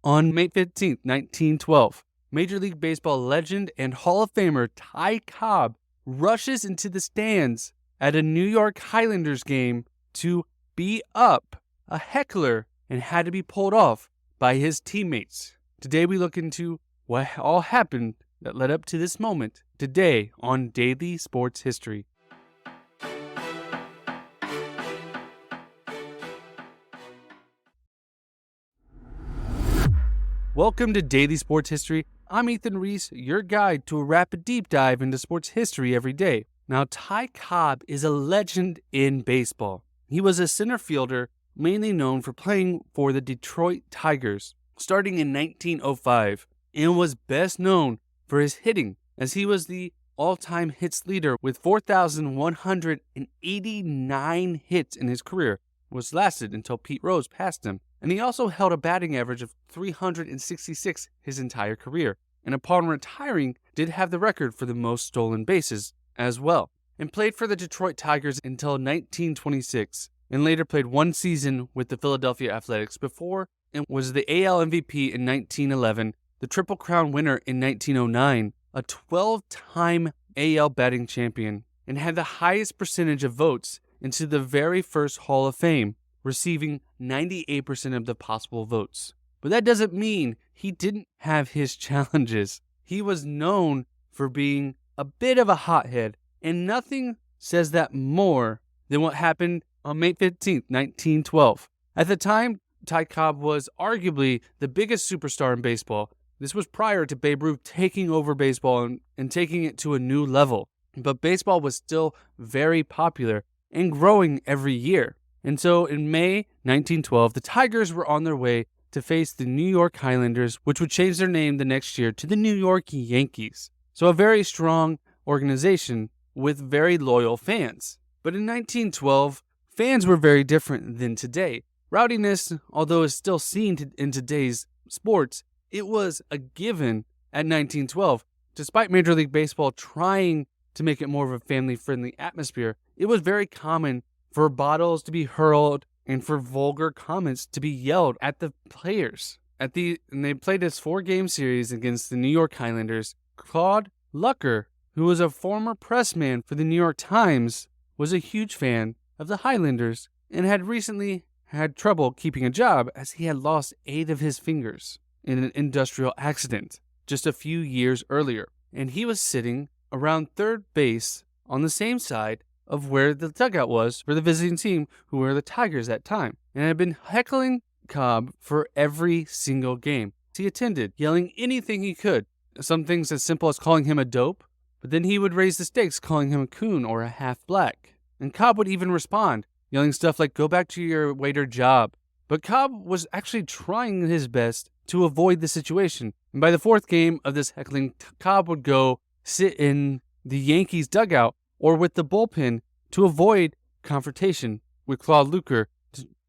On May 15, 1912, Major League Baseball legend and Hall of Famer Ty Cobb rushes into the stands at a New York Highlanders game to beat up a heckler and had to be pulled off by his teammates. Today we look into what all happened that led up to this moment today on Daily Sports History. Welcome to Daily Sports History. I'm Ethan Reese, your guide to a rapid deep dive into sports history every day. Now, Ty Cobb is a legend in baseball. He was a center fielder, mainly known for playing for the Detroit Tigers, starting in 1905, and was best known for his hitting, as he was the all-time hits leader with 4,189 hits in his career, which lasted until Pete Rose passed him. And he also held a batting average of 366 his entire career, and upon retiring, did have the record for the most stolen bases as well, and played for the Detroit Tigers until 1926, and later played one season with the Philadelphia Athletics before and was the AL MVP in 1911, the Triple Crown winner in 1909, a 12-time AL batting champion, and had the highest percentage of votes into the very first Hall of Fame, receiving 98% of the possible votes. But that doesn't mean he didn't have his challenges. He was known for being a bit of a hothead, and nothing says that more than what happened on May 15, 1912. At the time, Ty Cobb was arguably the biggest superstar in baseball. This was prior to Babe Ruth taking over baseball and taking it to a new level. But baseball was still very popular and growing every year. And so in May 1912, the Tigers were on their way to face the New York Highlanders, which would change their name the next year to the New York Yankees. So a very strong organization with very loyal fans. But in 1912, fans were very different than today. Rowdiness, although is still seen in today's sports, it was a given at 1912. Despite Major League Baseball trying to make it more of a family-friendly atmosphere, it was very common for bottles to be hurled and for vulgar comments to be yelled at the players. And they played this 4-game series against the New York Highlanders. Claude Lucker, who was a former pressman for the New York Times, was a huge fan of the Highlanders and had recently had trouble keeping a job as he had lost 8 of his fingers in an industrial accident just a few years earlier. And he was sitting around third base on the same side of where the dugout was for the visiting team, who were the Tigers at that time, and had been heckling Cobb for every single game he attended, yelling anything he could. Some things as simple as calling him a dope, but then he would raise the stakes, calling him a coon or a half-black. And Cobb would even respond, yelling stuff like, "Go back to your waiter job." But Cobb was actually trying his best to avoid the situation. And by the 4th game of this heckling, Cobb would go sit in the Yankees dugout or with the bullpen to avoid confrontation with Claude Lucker,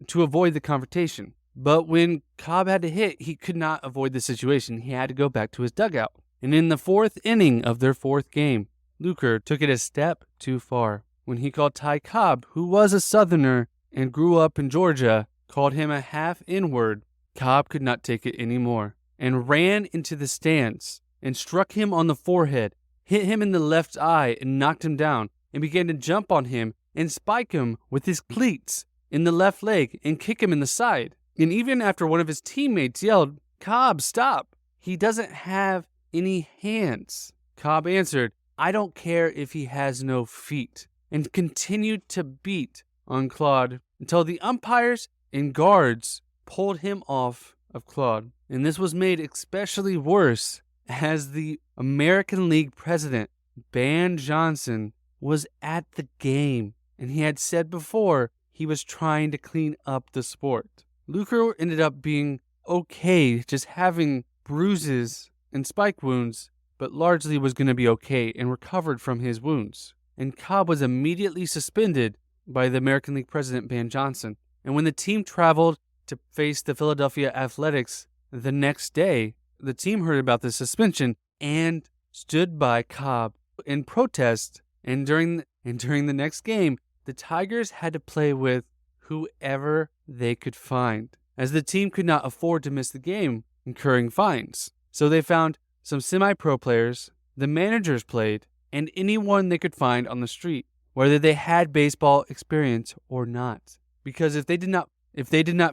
to avoid the confrontation. But when Cobb had to hit, he could not avoid the situation. He had to go back to his dugout. And in the 4th inning of their 4th game, Lucker took it a step too far when he called Ty Cobb, who was a Southerner and grew up in Georgia, called him a half N-word. Cobb could not take it anymore and ran into the stands and struck him on the forehead, hit him in the left eye and knocked him down, and began to jump on him and spike him with his cleats in the left leg and kick him in the side. And even after one of his teammates yelled, "Cobb, stop. He doesn't have any hands," Cobb answered, "I don't care if he has no feet," and continued to beat on Claude until the umpires and guards pulled him off of Claude. And this was made especially worse as the American League president, Ben Johnson, was at the game, and he had said before he was trying to clean up the sport. Lucker ended up being okay, just having bruises and spike wounds, but largely was going to be okay and recovered from his wounds. And Cobb was immediately suspended by the American League president, Ben Johnson. And when the team traveled to face the Philadelphia Athletics the next day, the team heard about the suspension and stood by Cobb in protest. And during the next game, the Tigers had to play with whoever they could find, as the team could not afford to miss the game incurring fines. So they found some semi-pro players, the managers played, and anyone they could find on the street, whether they had baseball experience or not. Because if they did not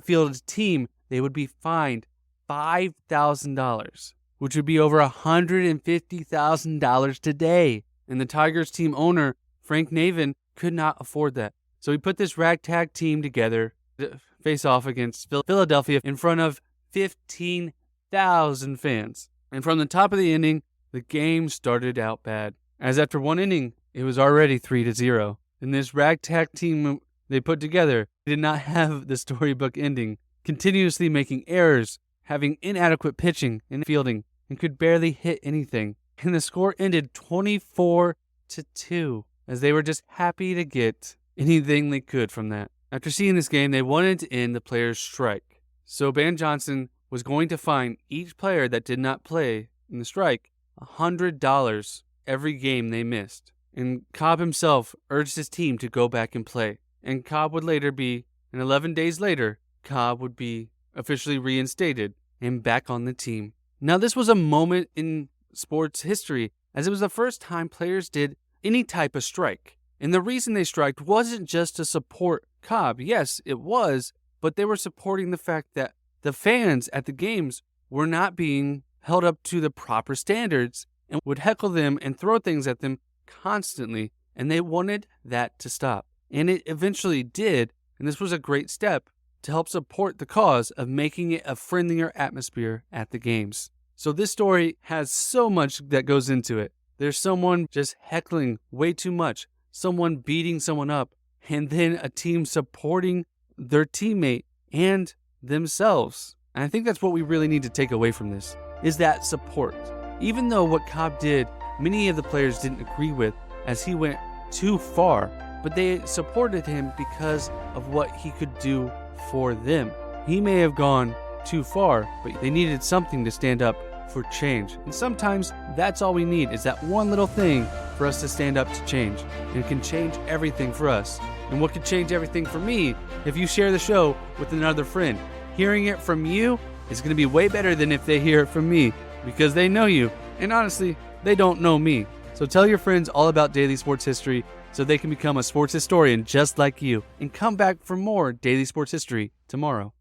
field a team, they would be fined $5,000, which would be over $150,000 today. And the Tigers team owner, Frank Navin, could not afford that. So he put this ragtag team together to face off against Philadelphia in front of 15,000 fans. And from the top of the inning, the game started out bad, as after one inning, it was already 3-0. And this ragtag team they put together did not have the storybook ending, continuously making errors, having inadequate pitching and fielding, and could barely hit anything. And the score ended 24-2, as they were just happy to get anything they could from that. After seeing this game, they wanted to end the players' strike. So Ban Johnson was going to fine each player that did not play in the strike $100 every game they missed. And Cobb himself urged his team to go back and play. And Cobb would later be, and 11 days later, Cobb would be officially reinstated and back on the team. Now, this was a moment in sports history, as it was the first time players did any type of strike. And the reason they striked wasn't just to support Cobb. Yes, it was, but they were supporting the fact that the fans at the games were not being held up to the proper standards and would heckle them and throw things at them constantly, and they wanted that to stop. And it eventually did, and this was a great step to help support the cause of making it a friendlier atmosphere at the games. So this story has so much that goes into it. There's someone just heckling way too much, someone beating someone up, and then a team supporting their teammate and themselves. And I think that's what we really need to take away from this, is that support. Even though what Cobb did, many of the players didn't agree with, as he went too far, but they supported him because of what he could do for them. He may have gone too far, but they needed something to stand up for change. And sometimes that's all we need, is that one little thing for us to stand up to change. And it can change everything for us. And what could change everything for me if you share the show with another friend. Hearing it from you is going to be way better than if they hear it from me, because they know you. And honestly, they don't know me. So tell your friends all about daily sports history so they can become a sports historian just like you. And come back for more daily sports history tomorrow.